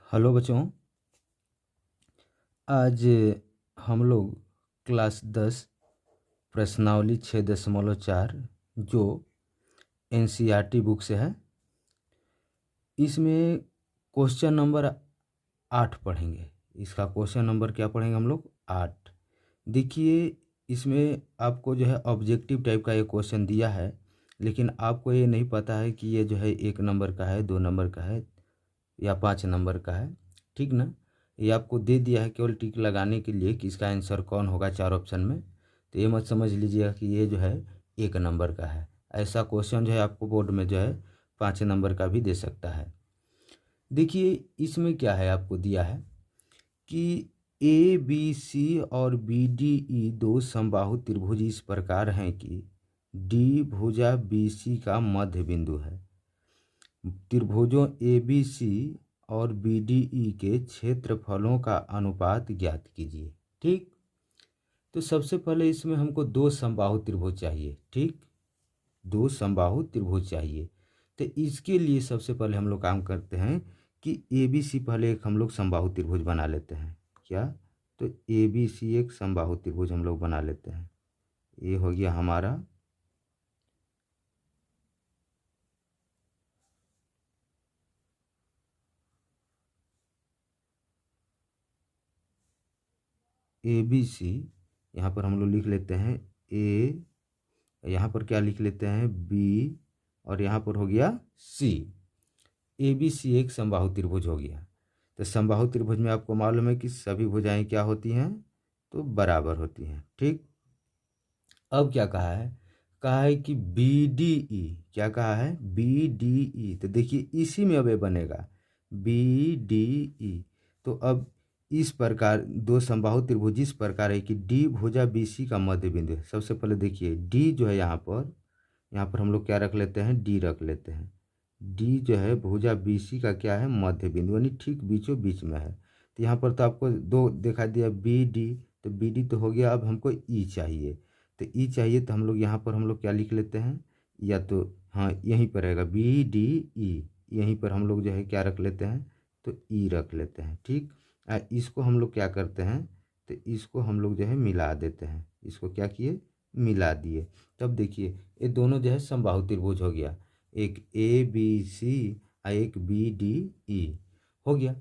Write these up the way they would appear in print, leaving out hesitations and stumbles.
Hello बच्चों। आज हम लोग क्लास 10 प्रश्नावली 6.4 जो एनसीईआरटी बुक से है, इसमें क्वेश्चन नंबर 8 पढ़ेंगे। इसका क्वेश्चन नंबर क्या पढ़ेंगे हम लोग? 8। देखिए, इसमें आपको जो है ऑब्जेक्टिव टाइप का ये क्वेश्चन दिया है, लेकिन आपको ये नहीं पता है कि ये जो है 1 नंबर का है, 2 नंबर का है या 5 नंबर का है। ठीक ना? ये आपको दे दिया है केवल टिक लगाने के लिए कि इसका आंसर कौन होगा 4 ऑप्शन में। तो ये मत समझ लीजिएगा कि ये जो है 1 नंबर का है। ऐसा क्वेश्चन जो है आपको बोर्ड में जो है 5 नंबर का भी दे सकता है। देखिए, इसमें क्या है, आपको दिया है कि ए बी सी और बी डी ई दो समबाहु त्रिभुज इस प्रकार हैं कि डी भुजा बी सी का मध्य बिंदु है। त्रिभुजों ए बी सी और बी डी ई के क्षेत्रफलों का अनुपात ज्ञात कीजिए। ठीक, तो सबसे पहले इसमें हमको 2 समबाहु त्रिभुज चाहिए। ठीक, 2 समबाहु त्रिभुज चाहिए। तो इसके लिए सबसे पहले हम लोग काम करते हैं कि ए बी सी पहले एक हम लोग समबाहु त्रिभुज बना लेते हैं। क्या? तो ए बी सी एक समबाहु त्रिभुज हम लोग बना लेते हैं। ये हो गया हमारा ए बी सी। यहाँ पर हम लोग लिख लेते हैं ए, यहाँ पर क्या लिख लेते हैं बी, और यहाँ पर हो गया सी। ए बी सी एक समबाहु त्रिभुज हो गया। तो समबाहु त्रिभुज में आपको मालूम है कि सभी भुजाएं क्या होती हैं? तो बराबर होती हैं। ठीक, अब क्या कहा है? कहा है कि बी डी ई। क्या कहा है? B D E. तो देखिए, इसी में अब ये बनेगा बी डी ई। तो अब इस प्रकार 2 समबाहु त्रिभुज इस प्रकार है कि डी भुजा बी सी का मध्य बिंदु है। सबसे पहले देखिए, डी जो है यहाँ पर हम लोग क्या रख लेते हैं? डी रख लेते हैं। डी जो है भुजा बी सी का क्या है? मध्य बिंदु, यानी ठीक बीचों बीच में है। तो यहाँ पर तो आपको 2 दिखा दिया बी डी। तो बी डी तो हो गया। अब हमको ई चाहिए। तो ई चाहिए तो हम लोग यहाँ पर हम लोग क्या लिख लेते हैं? या तो हाँ, यहीं पर रहेगा बी डी ई। यहीं पर हम लोग जो है क्या रख लेते हैं? तो ई रख लेते हैं। ठीक, इसको हम लोग क्या करते हैं? तो इसको हम लोग जो है मिला देते हैं। इसको क्या किए? मिला दिए। तब देखिए, ये दोनों जो है समबाहु त्रिभुज हो गया। एक ए बी सी और एक बी डी ई हो गया।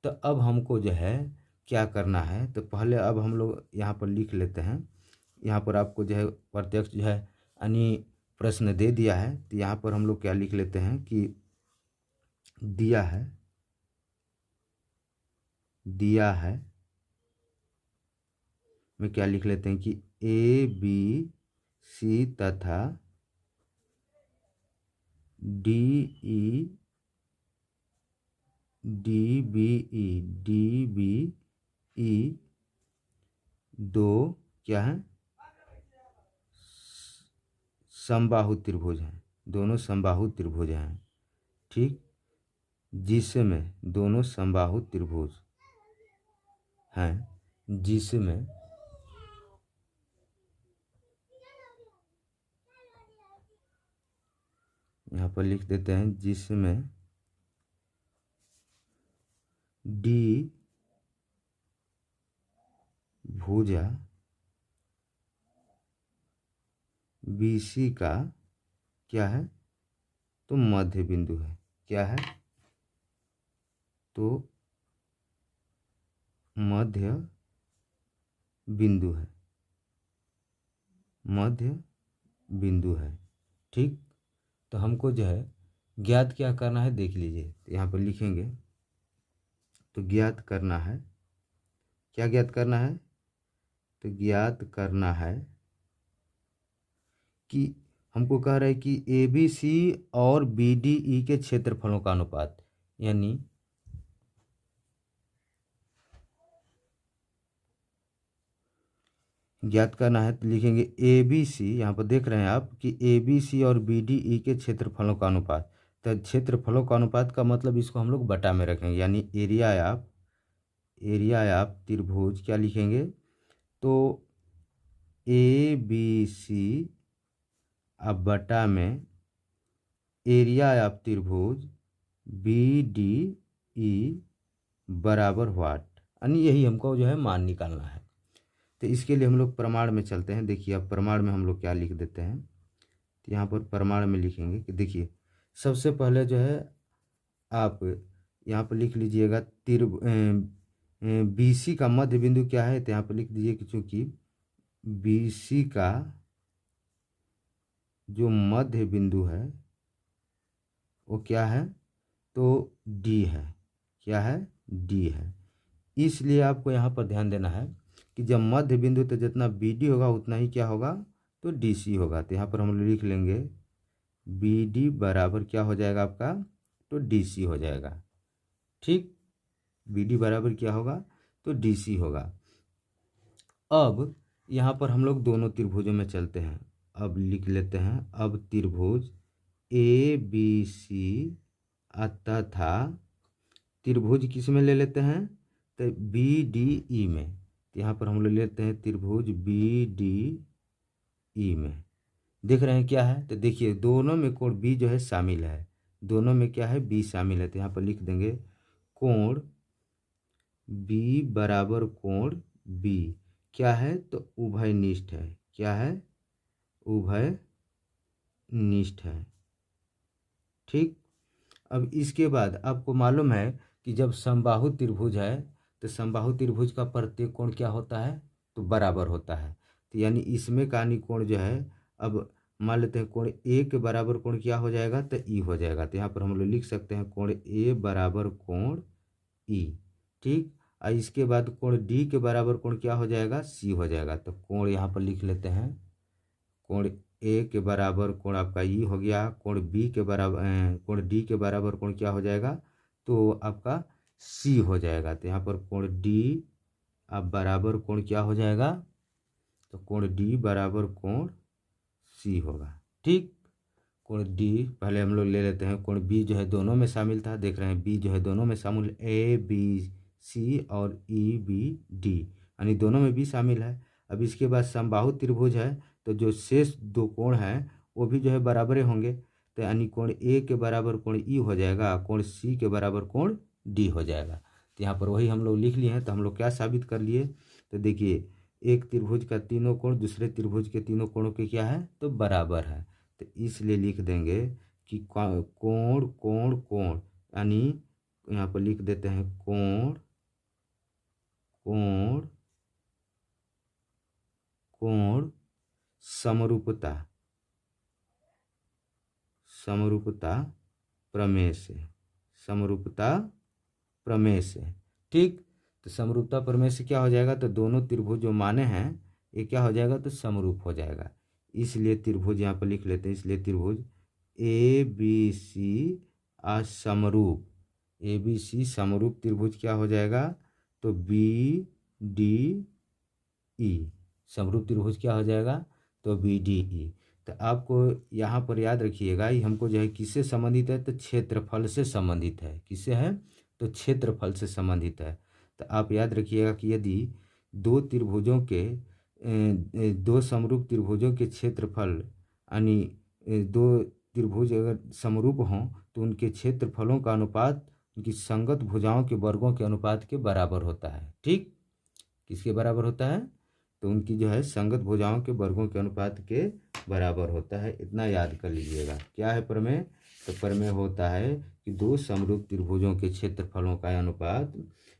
तो अब हमको जो है क्या करना है? तो पहले अब हम लोग यहाँ पर लिख लेते हैं। यहाँ पर आपको जो है प्रत्यक्ष जो है यानी प्रश्न दे दिया है। तो यहाँ पर हम लोग क्या लिख लेते हैं कि दिया है में क्या लिख लेते हैं कि ए बी सी तथा D E D B E दो क्या है? समबाहु त्रिभुज हैं। दोनों समबाहु त्रिभुज हैं। ठीक, जिसमें दोनों समबाहु त्रिभुज हैं, जिसमें यहाँ पर लिख देते हैं जिसमें डी भुजा बी सी का क्या है? तो मध्य बिंदु है। क्या है? तो मध्य बिंदु है। मध्य बिंदु है। ठीक, तो हमको जो है ज्ञात क्या करना है? देख लीजिए, तो यहाँ पर लिखेंगे। तो ज्ञात करना है, क्या ज्ञात करना है? तो ज्ञात करना है कि हमको कह रहा है कि ए बी सी और बी डी ई के क्षेत्रफलों का अनुपात, यानी ज्ञात करना है। तो लिखेंगे ए बी सी। यहाँ पर देख रहे हैं आप कि ए बी सी और बी डी ई के क्षेत्रफलों का अनुपात। तो क्षेत्रफलों का अनुपात का मतलब इसको हम लोग बटा में रखेंगे, यानी एरिया ऑफ त्रिभुज क्या लिखेंगे? तो ए बी सी अब बटा में एरिया ऑफ त्रिभुज बी डी ई बराबर व्हाट, यानी यही हमको जो है मान निकालना है। तो इसके लिए हम लोग प्रमाण में चलते हैं। देखिए अब प्रमाण में हम लोग क्या लिख देते हैं, तो यहाँ पर प्रमाण में लिखेंगे कि देखिए सबसे पहले जो है आप यहाँ पर लिख लीजिएगा BC का मध्य बिंदु क्या है, तो यहाँ पर लिख दीजिए कि चूँकि BC का जो मध्य बिंदु है वो क्या है, तो D है। क्या है, D है। इसलिए आपको यहाँ पर ध्यान देना है कि जब मध्य बिंदु तो जितना BD होगा उतना ही क्या होगा, तो DC होगा। तो यहाँ पर हम लिख लेंगे BD बराबर क्या हो जाएगा आपका, तो DC हो जाएगा। ठीक, BD बराबर क्या होगा, तो DC होगा। अब यहाँ पर हम लोग दोनों त्रिभुजों में चलते हैं। अब लिख लेते हैं, अब त्रिभुज ABC तथा त्रिभुज किस में ले लेते हैं, तो BDE में। तो यहाँ पर हम लोग लेते हैं त्रिभुज BDE में। देख रहे हैं क्या है, तो देखिए दोनों में कोण B जो है शामिल है, दोनों में क्या है, B शामिल है। तो यहाँ पर लिख देंगे कोण B बराबर कोण B क्या है, तो उभयनिष्ठ है। क्या है, उभयनिष्ठ है। ठीक, अब इसके बाद आपको मालूम है कि जब समबाहु त्रिभुज है तो समबाहु त्रिभुज का प्रत्येक कोण क्या होता है, तो बराबर होता है। तो यानी इसमें का कोण जो है, अब मान लेते हैं कोण A के बराबर कोण क्या हो जाएगा, तो E हो जाएगा। तो यहाँ पर हम लोग लिख सकते हैं कोण A बराबर कोण E। ठीक, और इसके बाद कोण D के बराबर कोण क्या हो जाएगा, C हो जाएगा। तो कोण यहाँ पर लिख लेते हैं, कोण A के बराबर कोण आपका E हो गया, कोण B के बराबर कोण D के बराबर कोण क्या हो जाएगा, तो आपका C हो जाएगा। तो यहाँ पर कोण D अब बराबर कोण क्या हो जाएगा, तो कोण D बराबर कोण C होगा। ठीक, कोण D पहले हम लोग ले लेते हैं, कोण B जो है दोनों में शामिल था, देख रहे हैं B जो है दोनों में शामिल, ABC और EBD यानी दोनों में B शामिल है। अब इसके बाद समबाहु त्रिभुज है, तो जो शेष दो कोण हैं वो भी जो है बराबर होंगे। तो यानी कोण A के बराबर कोण E हो जाएगा, कोण C के बराबर कोण D हो जाएगा। तो यहाँ पर वही हम लोग लिख लिए हैं। तो हम लोग क्या साबित कर लिए, तो देखिए एक त्रिभुज का तीनों कोण दूसरे त्रिभुज के तीनों कोणों के क्या है, तो बराबर है। तो इसलिए लिख देंगे कि कोण कोण कोण, यानी यहाँ पर लिख देते हैं कोण कोण कोण समरूपता समरूपता प्रमेय से, समरूपता प्रमेय से। ठीक, तो समरूपता प्रमेय से क्या हो जाएगा, तो दोनों त्रिभुज जो माने हैं ये क्या हो जाएगा, तो समरूप हो जाएगा। इसलिए त्रिभुज यहाँ पर लिख लेते हैं, इसलिए त्रिभुज ABC समरूप, ABC समरूप त्रिभुज क्या हो जाएगा, तो BDE समरूप त्रिभुज क्या हो जाएगा, तो BDE। तो आपको यहाँ पर याद रखिएगा, ये हमको जो है किससे संबंधित है, तो क्षेत्रफल से संबंधित है। किससे है, तो क्षेत्रफल से संबंधित है। तो आप याद रखिएगा कि यदि दो त्रिभुजों के दो समरूप त्रिभुजों के क्षेत्रफल, यानी दो त्रिभुज अगर समरूप हों तो उनके क्षेत्रफलों का अनुपात उनकी संगत भुजाओं के वर्गों के अनुपात के बराबर होता है। ठीक, किसके बराबर होता है, तो उनकी जो है संगत भुजाओं के वर्गों के अनुपात के बराबर होता है। इतना याद कर लीजिएगा। क्या है प्रमेय, तो प्रमेय होता है कि दो समरूप त्रिभुजों के क्षेत्रफलों का अनुपात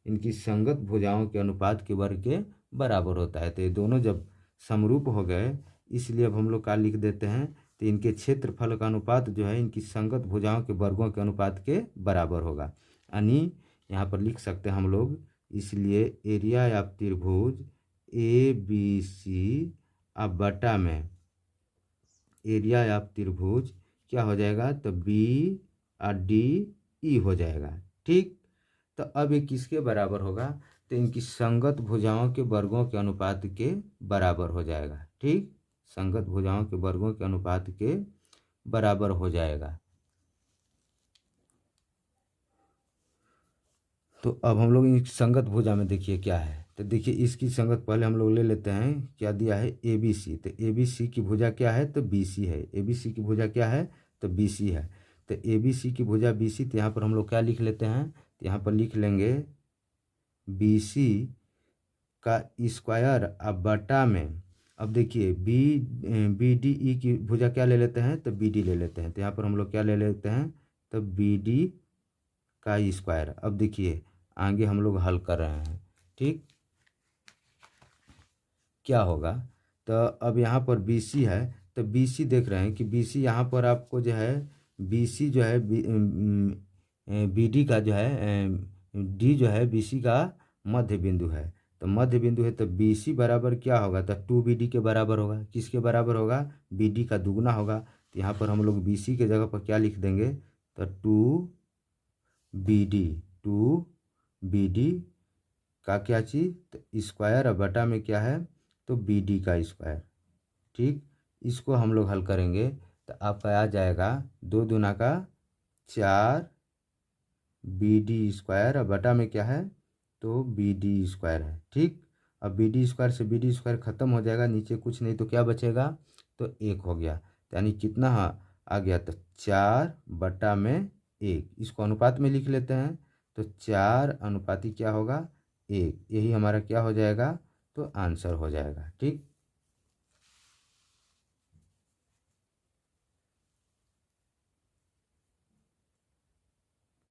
इनकी संगत भुजाओं के अनुपात के वर्ग के बराबर होता है। तो ये दोनों जब समरूप हो गए, इसलिए अब हम लोग क्या लिख देते हैं, तो इनके क्षेत्रफल का अनुपात जो है इनकी संगत भुजाओं के वर्गों के अनुपात के बराबर होगा। यानी यहाँ पर लिख सकते हैं हम लोग, इसलिए एरिया या त्रिभुज ABC अब बटा में एरिया या त्रिभुज क्या हो जाएगा, तो BDE हो जाएगा। ठीक, तो अब ये किसके बराबर होगा, तो इनकी संगत भुजाओं के वर्गों के अनुपात के बराबर हो जाएगा। ठीक, संगत भुजाओं के वर्गों के अनुपात के बराबर हो जाएगा। तो अब हम लोग इस संगत भुजा में देखिए क्या है, तो देखिए इसकी संगत पहले हम लोग ले लेते हैं, क्या दिया है, ABC। तो ABC की भुजा क्या है, तो BC है। ABC की भुजा क्या है, तो BC है। तो ABC की भुजा BC, तो यहाँ पर हम लोग क्या लिख लेते हैं, तो यहाँ पर लिख लेंगे बी सी का स्क्वायर अब बटा में, अब देखिए बी डी ई की भुजा क्या ले लेते हैं, तो बी डी ले लेते हैं। तो यहाँ पर हम लोग क्या ले लेते हैं, तो बी डी का स्क्वायर। अब देखिए आगे हम लोग हल कर रहे हैं, ठीक। क्या होगा, तो अब यहाँ पर बी सी है, तो बी सी देख रहे हैं कि बी सी यहाँ पर आपको जो है, बी सी जो है बी डी का जो है डी जो है बी सी का मध्य बिंदु है। तो मध्य बिंदु है, तो बी सी बराबर क्या होगा, तो टू बी डी के बराबर होगा। किसके बराबर होगा, बी डी का दुगना होगा। तो यहाँ पर हम लोग बी सी के जगह पर क्या लिख देंगे, तो टू बी डी का क्या चीज़, तो स्क्वायर और बटा में क्या है, तो बी डी का स्क्वायर, ठीक। इसको हम लोग हल करेंगे तो आपका आ जाएगा 2 दूना का 4 बी डी स्क्वायर और बटा में क्या है, तो बी डी स्क्वायर है, ठीक। अब बी डी स्क्वायर से बी डी स्क्वायर खत्म हो जाएगा, नीचे कुछ नहीं, तो क्या बचेगा, तो 1 हो गया। यानी कितना आ गया, तो 4 बटा में 1। इसको अनुपात में लिख लेते हैं, तो 4 अनुपाती क्या होगा, 1। यही हमारा क्या हो जाएगा, तो आंसर हो जाएगा, ठीक।